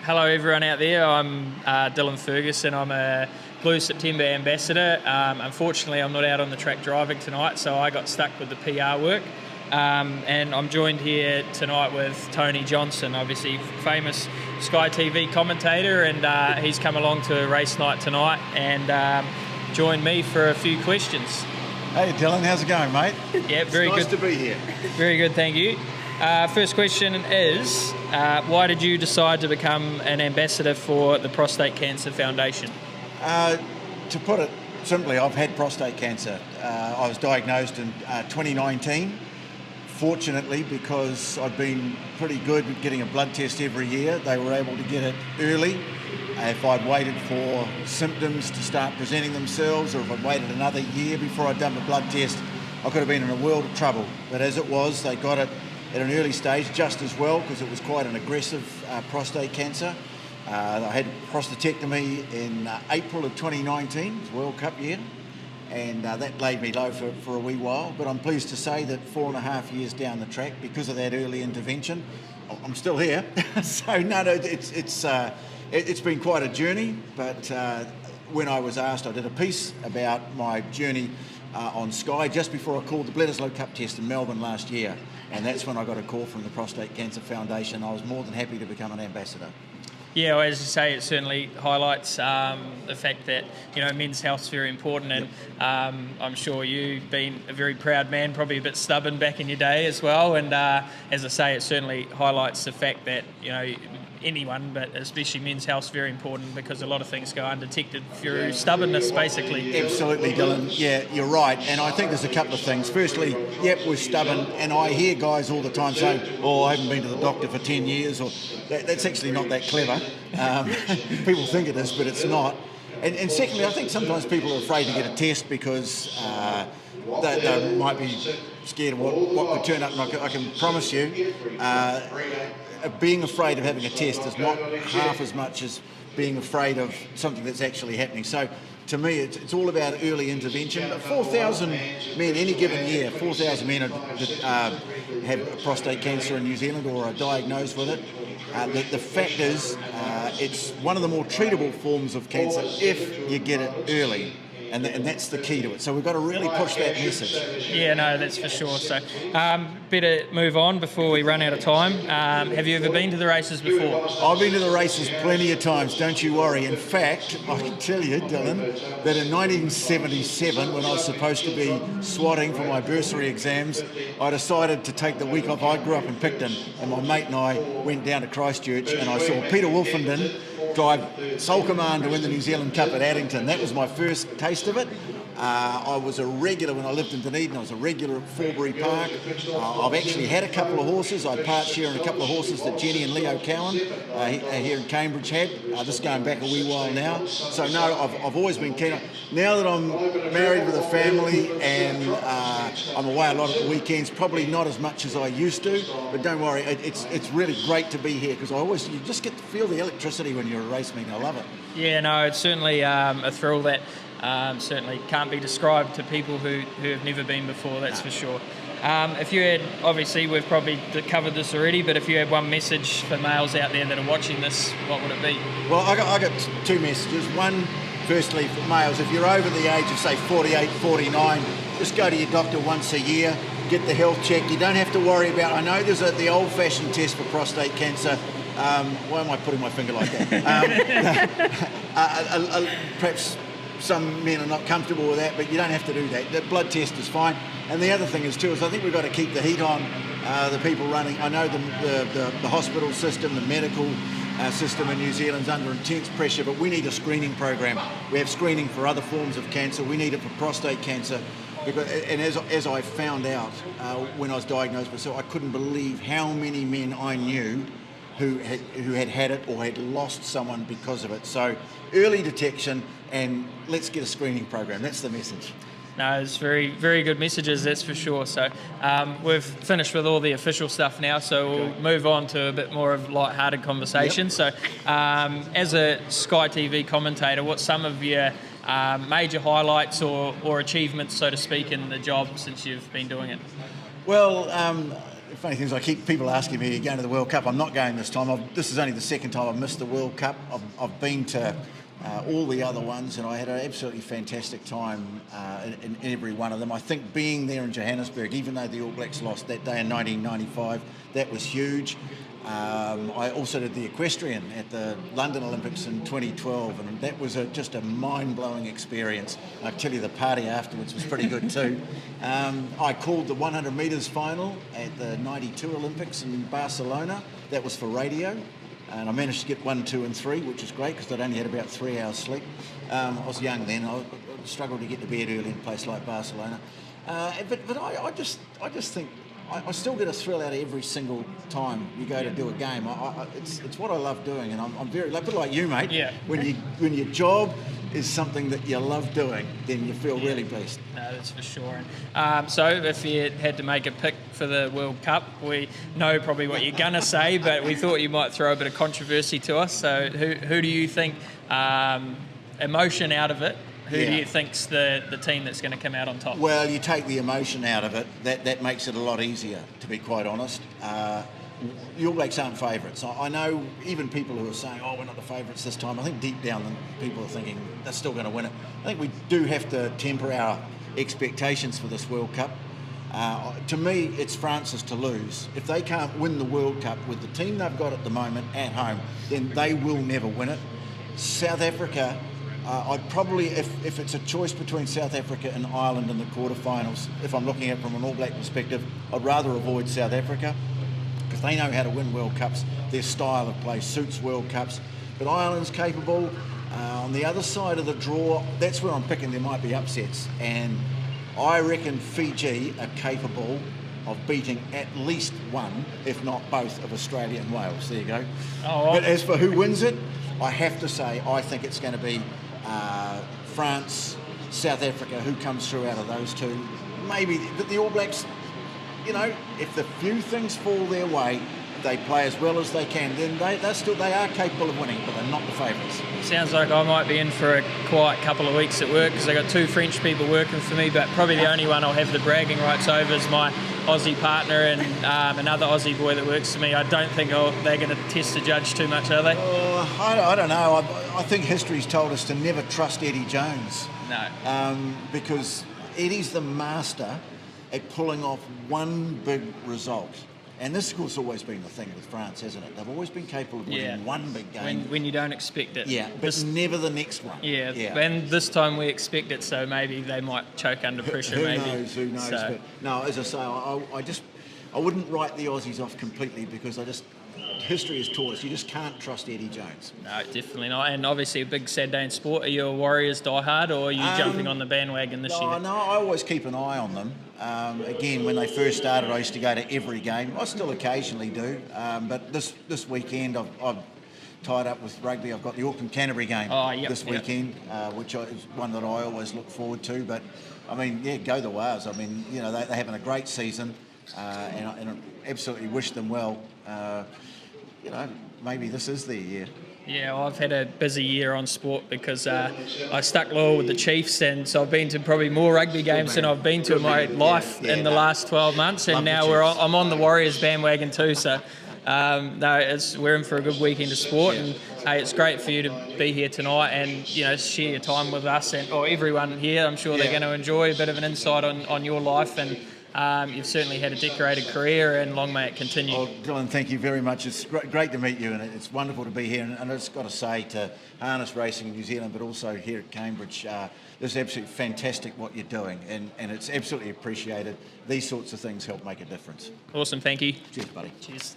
Hello everyone out there, I'm Dylan Ferguson. I'm a Blue September ambassador. Unfortunately I'm not out on the track driving tonight, so I got stuck with the PR work. And I'm joined here tonight with Tony Johnson, obviously famous Sky TV commentator, and he's come along to a race night tonight and joined me for a few questions. Hey Dylan, how's it going, mate? Yeah, very good. Nice to be here. Very good, thank you. First question is, why did you decide to become an ambassador for the Prostate Cancer Foundation? To put it simply, I've had prostate cancer. I was diagnosed in 2019. Fortunately, because I'd been pretty good at getting a blood test every year, they were able to get it early. If I'd waited for symptoms to start presenting themselves, or if I'd waited another year before I'd done the blood test, I could have been in a world of trouble. But as it was, they got it at an early stage just as well, because it was quite an aggressive prostate cancer. I had prostatectomy in April of 2019, it was World Cup year, and that laid me low for a wee while. But I'm pleased to say that 4.5 years down the track, because of that early intervention, I'm still here. So no, it's been quite a journey. But when I was asked, I did a piece about my journey on Sky just before I called the Bledisloe Cup test in Melbourne last year, and that's when I got a call from the Prostate Cancer Foundation. I was more than happy to become an ambassador. Yeah, well, as you say, it certainly highlights the fact that men's health is very important, and I'm sure you've been a very proud man, probably a bit stubborn back in your day as well. And as I say, it certainly highlights the fact that anyone, but especially men's health, is very important, because a lot of things go undetected through stubbornness, basically. Absolutely, Dylan. Yeah, you're right. And I think there's a couple of things. Firstly, yep, we're stubborn, and I hear guys all the time saying, "Oh, I haven't been to the doctor for 10 years," or that's actually not that clever. People think it is, but it's not. And secondly, I think sometimes people are afraid to get a test because they might be scared of what could turn up. And I can promise you, being afraid of having a test is not half as much as being afraid of something that's actually happening. So to me, it's all about early intervention. 4,000 men any given year, 4,000 men have prostate cancer in New Zealand or are diagnosed with it. The fact is, it's one of the more treatable forms of cancer if you get it early. And that's the key to it. So we've got to really push that message. Yeah, no, that's for sure. So better move on before we run out of time. Have you ever been to the races before? I've been to the races plenty of times, don't you worry. In fact, I can tell you, Dylan, that in 1977, when I was supposed to be swatting for my bursary exams, I decided to take the week off. I grew up in Picton, and my mate and I went down to Christchurch, and I saw Peter Wolfenden drive sole command to win the New Zealand Cup at Addington. That was my first taste of it. I was a regular when I lived in Dunedin. I was a regular at Forbury Park. I've actually had a couple of horses. I part share in a couple of horses that Jenny and Leo Cowan here in Cambridge had. This is going back a wee while now. So no, I've always been keen. Now that I'm married with a family and I'm away a lot at the weekends, probably not as much as I used to. But don't worry, it's really great to be here, because you just get to feel the electricity when you're at a race meeting. I love it. Yeah, no, it's certainly a thrill that certainly can't be described to people who have never been before, that's for sure. If you had, obviously we've probably covered this already, but if you had one message for males out there that are watching this, what would it be? Well, I got two messages. One, firstly, for males, if you're over the age of, say, 48, 49, just go to your doctor once a year, get the health check. You don't have to worry about, I know there's the old-fashioned test for prostate cancer. Why am I putting my finger like that? Perhaps some men are not comfortable with that, but you don't have to do that. The blood test is fine. And the other thing is too, I think we've got to keep the heat on the people running. I know the hospital system, the medical system in New Zealand's under intense pressure, but we need a screening program. We have screening for other forms of cancer. We need it for prostate cancer. And as I found out when I was diagnosed myself, I couldn't believe how many men I knew who had it or had lost someone because of it. So early detection, and let's get a screening program. That's the message. No, it's very, very good messages, that's for sure. So we've finished with all the official stuff now, so we'll move on to a bit more of light-hearted conversation. Yep. So as a Sky TV commentator, what's some of your major highlights or achievements, so to speak, in the job since you've been doing it? Well, the funny thing is I keep people asking me, are you going to the World Cup? I'm not going this time. This is only the second time I've missed the World Cup. I've been to all the other ones, and I had an absolutely fantastic time in every one of them. I think being there in Johannesburg, even though the All Blacks lost that day in 1995, that was huge. I also did the equestrian at the London Olympics in 2012, and that was just a mind-blowing experience. I tell you, the party afterwards was pretty good too. I called the 100 metres final at the 92 Olympics in Barcelona. That was for radio, and I managed to get 1, 2 and 3, which is great because I'd only had about 3 hours sleep. I was young then. I struggled to get to bed early in a place like Barcelona. But I just think I still get a thrill out of every single time you go to do a game. It's what I love doing, and I'm very, a bit like you, mate. Yeah. When your job is something that you love doing, then you feel really blessed. No, that's for sure. So if you had to make a pick for the World Cup, we know probably what you're going to say, but we thought you might throw a bit of controversy to us. So who do you think, emotion out of it, who do you think's the team that's going to come out on top? Well, you take the emotion out of it, that makes it a lot easier, to be quite honest. The All Blacks aren't favourites. I know even people who are saying, we're not the favourites this time. I think deep down people are thinking they're still going to win it. I think we do have to temper our expectations for this World Cup. To me, it's France's to lose. If they can't win the World Cup with the team they've got at the moment at home, then they will never win it. South Africa, I'd probably, if it's a choice between South Africa and Ireland in the quarterfinals, if I'm looking at it from an All Black perspective, I'd rather avoid South Africa because they know how to win World Cups. Their style of play suits World Cups. But Ireland's capable. On the other side of the draw, that's where I'm picking there might be upsets. And I reckon Fiji are capable of beating at least one, if not both, of Australia and Wales. There you go. But as for who wins it, I have to say I think it's going to be France, South Africa, who comes through out of those two. Maybe the All Blacks, if the few things fall their way, they play as well as they can, then they are capable of winning, but they're not the favourites. Sounds like I might be in for a quiet couple of weeks at work because I've got 2 French people working for me, but probably the only one I'll have the bragging rights over is my Aussie partner and another Aussie boy that works for me. I don't think they're going to test the judge too much, are they? I don't know. I think history's told us to never trust Eddie Jones. No. Because Eddie's the master at pulling off one big result. And this, of course, has always been the thing with France, hasn't it? They've always been capable of winning one big game. When you don't expect it. Yeah, but never the next one. Yeah, and this time we expect it, so maybe they might choke under pressure. Who knows? So. But no, as I say, I wouldn't write the Aussies off completely because history has taught us you just can't trust Eddie Jones. No, definitely not. And obviously a big Saturday in sport. Are you a Warriors diehard or are you jumping on the bandwagon this year? No, I always keep an eye on them. Again, when they first started, I used to go to every game. I still occasionally do. But this weekend, I've tied up with rugby. I've got the Auckland-Canterbury game this weekend, which is one that I always look forward to. But, go the Wars. They're having a great season and I absolutely wish them well. Maybe this is their year. Yeah, well, I've had a busy year on sport because I stuck loyal with the Chiefs, and so I've been to probably more rugby games than I've been to in my life in the last 12 months, and now I'm on the Warriors bandwagon too. So we're in for a good weekend of sport, and hey, it's great for you to be here tonight and share your time with us or everyone here. I'm sure they're going to enjoy a bit of an insight on your life and. You've certainly had a decorated career and long may it continue. Well, Dylan, thank you very much. It's great to meet you and it's wonderful to be here. And I just got to say to harness racing in New Zealand, but also here at Cambridge, this is absolutely fantastic what you're doing and it's absolutely appreciated. These sorts of things help make a difference. Awesome, thank you. Cheers, buddy. Cheers.